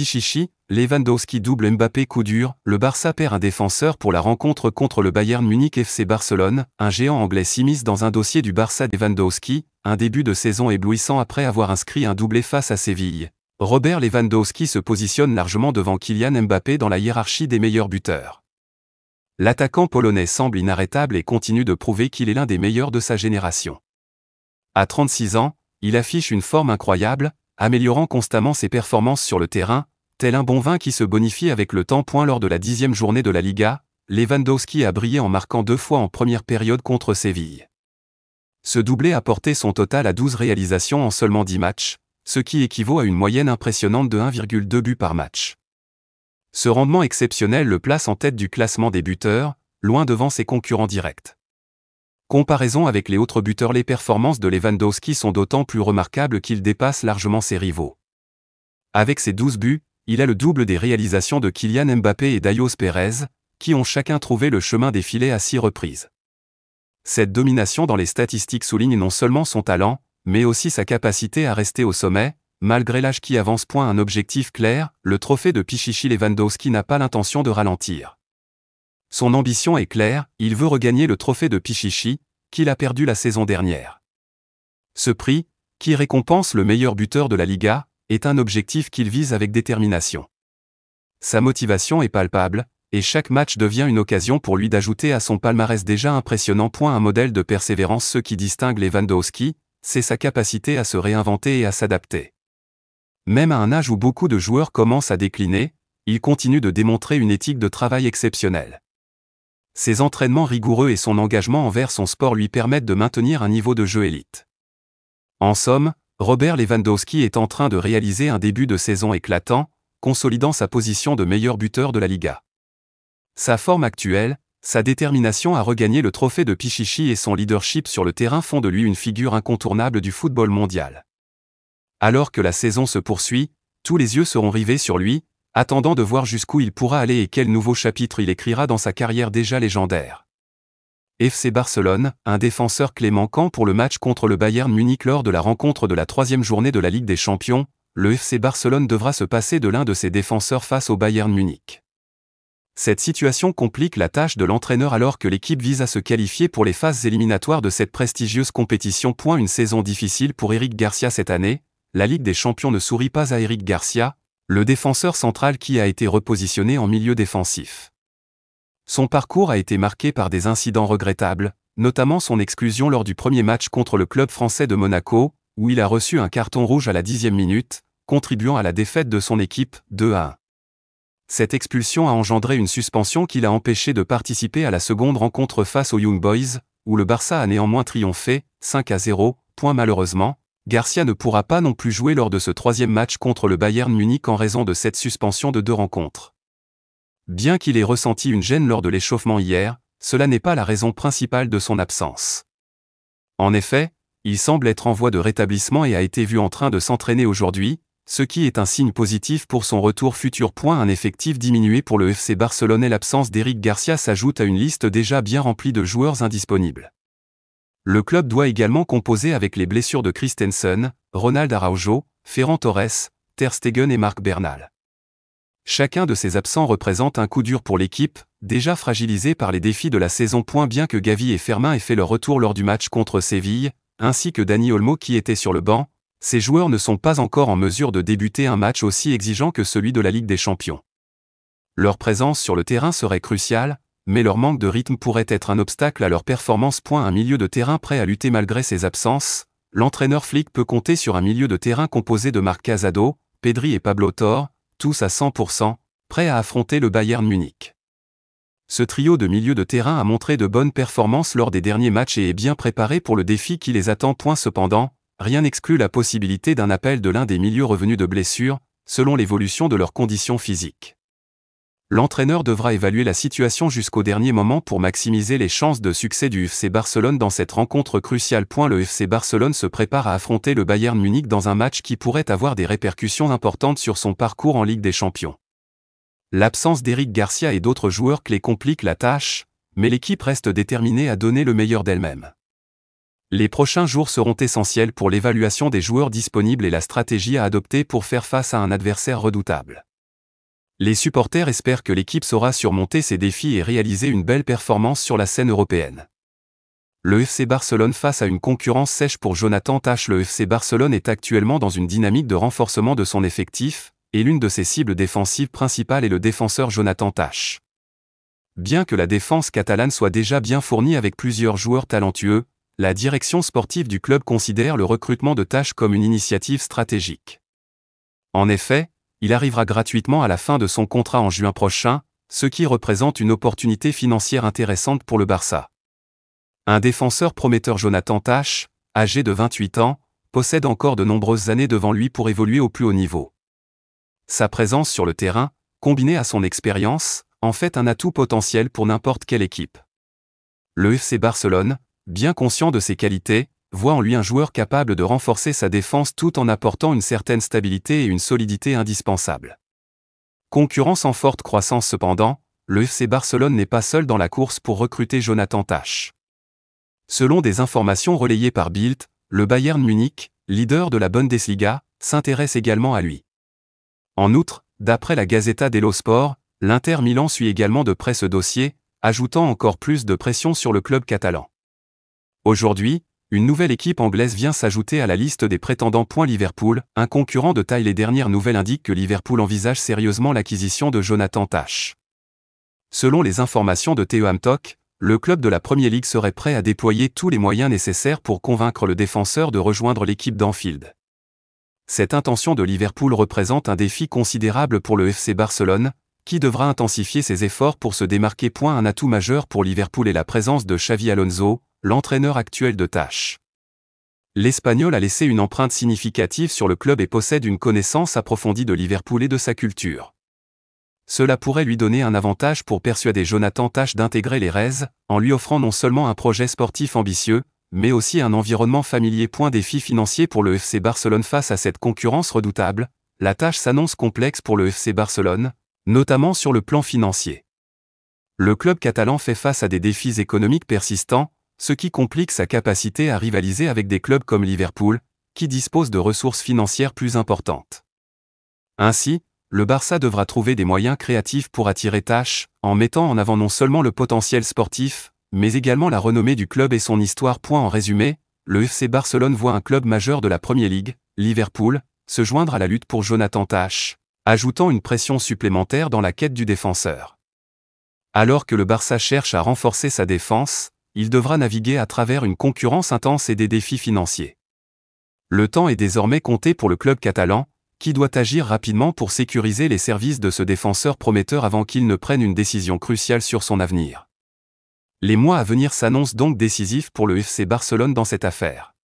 Pichichi, Lewandowski double Mbappé coup dur, le Barça perd un défenseur pour la rencontre contre le Bayern Munich FC Barcelone, un géant anglais s'immisce dans un dossier du Barça. Lewandowski, un début de saison éblouissant après avoir inscrit un doublé face à Séville. Robert Lewandowski se positionne largement devant Kylian Mbappé dans la hiérarchie des meilleurs buteurs. L'attaquant polonais semble inarrêtable et continue de prouver qu'il est l'un des meilleurs de sa génération. À 36 ans, il affiche une forme incroyable, améliorant constamment ses performances sur le terrain, tel un bon vin qui se bonifie avec le temps. Lors de la 10e journée de la Liga, Lewandowski a brillé en marquant 2 fois en première période contre Séville. Ce doublé a porté son total à 12 réalisations en seulement 10 matchs, ce qui équivaut à une moyenne impressionnante de 1,2 buts par match. Ce rendement exceptionnel le place en tête du classement des buteurs, loin devant ses concurrents directs. Comparaison avec les autres buteurs, les performances de Lewandowski sont d'autant plus remarquables qu'il dépasse largement ses rivaux. Avec ses 12 buts, il a le double des réalisations de Kylian Mbappé et d'Ayoze Pérez, qui ont chacun trouvé le chemin des filets à 6 reprises. Cette domination dans les statistiques souligne non seulement son talent, mais aussi sa capacité à rester au sommet, malgré l'âge qui avance. Un objectif clair, le trophée de Pichichi. Lewandowski n'a pas l'intention de ralentir. Son ambition est claire, il veut regagner le trophée de Pichichi, qu'il a perdu la saison dernière. Ce prix, qui récompense le meilleur buteur de la Liga, est un objectif qu'il vise avec détermination. Sa motivation est palpable, et chaque match devient une occasion pour lui d'ajouter à son palmarès déjà impressionnant. Un modèle de persévérance. Ce qui distingue Lewandowski, c'est sa capacité à se réinventer et à s'adapter. Même à un âge où beaucoup de joueurs commencent à décliner, il continue de démontrer une éthique de travail exceptionnelle. Ses entraînements rigoureux et son engagement envers son sport lui permettent de maintenir un niveau de jeu élite. En somme, Robert Lewandowski est en train de réaliser un début de saison éclatant, consolidant sa position de meilleur buteur de la Liga. Sa forme actuelle, sa détermination à regagner le trophée de Pichichi et son leadership sur le terrain font de lui une figure incontournable du football mondial. Alors que la saison se poursuit, tous les yeux seront rivés sur lui, attendant de voir jusqu'où il pourra aller et quel nouveau chapitre il écrira dans sa carrière déjà légendaire. FC Barcelone, un défenseur clé manquant pour le match contre le Bayern Munich lors de la rencontre de la 3e journée de la Ligue des Champions, le FC Barcelone devra se passer de l'un de ses défenseurs face au Bayern Munich. Cette situation complique la tâche de l'entraîneur alors que l'équipe vise à se qualifier pour les phases éliminatoires de cette prestigieuse compétition. Une saison difficile pour Eric Garcia cette année, la Ligue des Champions ne sourit pas à Eric Garcia, le défenseur central qui a été repositionné en milieu défensif. Son parcours a été marqué par des incidents regrettables, notamment son exclusion lors du premier match contre le club français de Monaco, où il a reçu un carton rouge à la 10e minute, contribuant à la défaite de son équipe, 2-1. Cette expulsion a engendré une suspension qui l'a empêché de participer à la seconde rencontre face aux Young Boys, où le Barça a néanmoins triomphé, 5-0. Malheureusement, Garcia ne pourra pas non plus jouer lors de ce 3e match contre le Bayern Munich en raison de cette suspension de 2 rencontres. Bien qu'il ait ressenti une gêne lors de l'échauffement hier, cela n'est pas la raison principale de son absence. En effet, il semble être en voie de rétablissement et a été vu en train de s'entraîner aujourd'hui, ce qui est un signe positif pour son retour futur. Un effectif diminué pour le FC Barcelone et l'absence d'Eric Garcia s'ajoute à une liste déjà bien remplie de joueurs indisponibles. Le club doit également composer avec les blessures de Christensen, Ronald Araujo, Ferran Torres, Ter Stegen et Marc Bernal. Chacun de ces absents représente un coup dur pour l'équipe, déjà fragilisée par les défis de la saison. Bien que Gavi et Fermin aient fait leur retour lors du match contre Séville, ainsi que Dani Olmo qui était sur le banc, ces joueurs ne sont pas encore en mesure de débuter un match aussi exigeant que celui de la Ligue des Champions. Leur présence sur le terrain serait cruciale, mais leur manque de rythme pourrait être un obstacle à leur performance. Un milieu de terrain prêt à lutter malgré ses absences, l'entraîneur Flick peut compter sur un milieu de terrain composé de Marc Casado, Pedri et Pablo Torre, tous à 100%, prêts à affronter le Bayern Munich. Ce trio de milieu de terrain a montré de bonnes performances lors des derniers matchs et est bien préparé pour le défi qui les attend. Cependant, rien n'exclut la possibilité d'un appel de l'un des milieux revenus de blessure, selon l'évolution de leurs conditions physiques. L'entraîneur devra évaluer la situation jusqu'au dernier moment pour maximiser les chances de succès du FC Barcelone dans cette rencontre cruciale. Le FC Barcelone se prépare à affronter le Bayern Munich dans un match qui pourrait avoir des répercussions importantes sur son parcours en Ligue des Champions. L'absence d'Eric Garcia et d'autres joueurs clés complique la tâche, mais l'équipe reste déterminée à donner le meilleur d'elle-même. Les prochains jours seront essentiels pour l'évaluation des joueurs disponibles et la stratégie à adopter pour faire face à un adversaire redoutable. Les supporters espèrent que l'équipe saura surmonter ces défis et réaliser une belle performance sur la scène européenne. Le FC Barcelone face à une concurrence sèche pour Jonathan Tah. Le FC Barcelone est actuellement dans une dynamique de renforcement de son effectif, et l'une de ses cibles défensives principales est le défenseur Jonathan Tah. Bien que la défense catalane soit déjà bien fournie avec plusieurs joueurs talentueux, la direction sportive du club considère le recrutement de Tah comme une initiative stratégique. En effet, il arrivera gratuitement à la fin de son contrat en juin prochain, ce qui représente une opportunité financière intéressante pour le Barça. Un défenseur prometteur, Jonathan Tah, âgé de 28 ans, possède encore de nombreuses années devant lui pour évoluer au plus haut niveau. Sa présence sur le terrain, combinée à son expérience, en fait un atout potentiel pour n'importe quelle équipe. Le FC Barcelone, bien conscient de ses qualités, voit en lui un joueur capable de renforcer sa défense tout en apportant une certaine stabilité et une solidité indispensables. Concurrence en forte croissance cependant, le FC Barcelone n'est pas seul dans la course pour recruter Jonathan Tah. Selon des informations relayées par Bild, le Bayern Munich, leader de la Bundesliga, s'intéresse également à lui. En outre, d'après la Gazzetta dello Sport, l'Inter Milan suit également de près ce dossier, ajoutant encore plus de pression sur le club catalan. Aujourd'hui, une nouvelle équipe anglaise vient s'ajouter à la liste des prétendants. Liverpool, un concurrent de taille. Les dernières nouvelles indiquent que Liverpool envisage sérieusement l'acquisition de Jonathan Tah. Selon les informations de Theo Hamtok, le club de la Premier League serait prêt à déployer tous les moyens nécessaires pour convaincre le défenseur de rejoindre l'équipe d'Anfield. Cette intention de Liverpool représente un défi considérable pour le FC Barcelone, qui devra intensifier ses efforts pour se démarquer. Un atout majeur pour Liverpool est la présence de Xavi Alonso, l'entraîneur actuel de Tah. L'Espagnol a laissé une empreinte significative sur le club et possède une connaissance approfondie de Liverpool et de sa culture. Cela pourrait lui donner un avantage pour persuader Jonathan Tah d'intégrer les Reds, en lui offrant non seulement un projet sportif ambitieux, mais aussi un environnement familier. Défi financier pour le FC Barcelone face à cette concurrence redoutable, la tâche s'annonce complexe pour le FC Barcelone, notamment sur le plan financier. Le club catalan fait face à des défis économiques persistants, ce qui complique sa capacité à rivaliser avec des clubs comme Liverpool, qui disposent de ressources financières plus importantes. Ainsi, le Barça devra trouver des moyens créatifs pour attirer Tah, en mettant en avant non seulement le potentiel sportif, mais également la renommée du club et son histoire. En résumé, le FC Barcelone voit un club majeur de la Premier League, Liverpool, se joindre à la lutte pour Jonathan Tah, ajoutant une pression supplémentaire dans la quête du défenseur. Alors que le Barça cherche à renforcer sa défense, il devra naviguer à travers une concurrence intense et des défis financiers. Le temps est désormais compté pour le club catalan, qui doit agir rapidement pour sécuriser les services de ce défenseur prometteur avant qu'il ne prenne une décision cruciale sur son avenir. Les mois à venir s'annoncent donc décisifs pour le FC Barcelone dans cette affaire.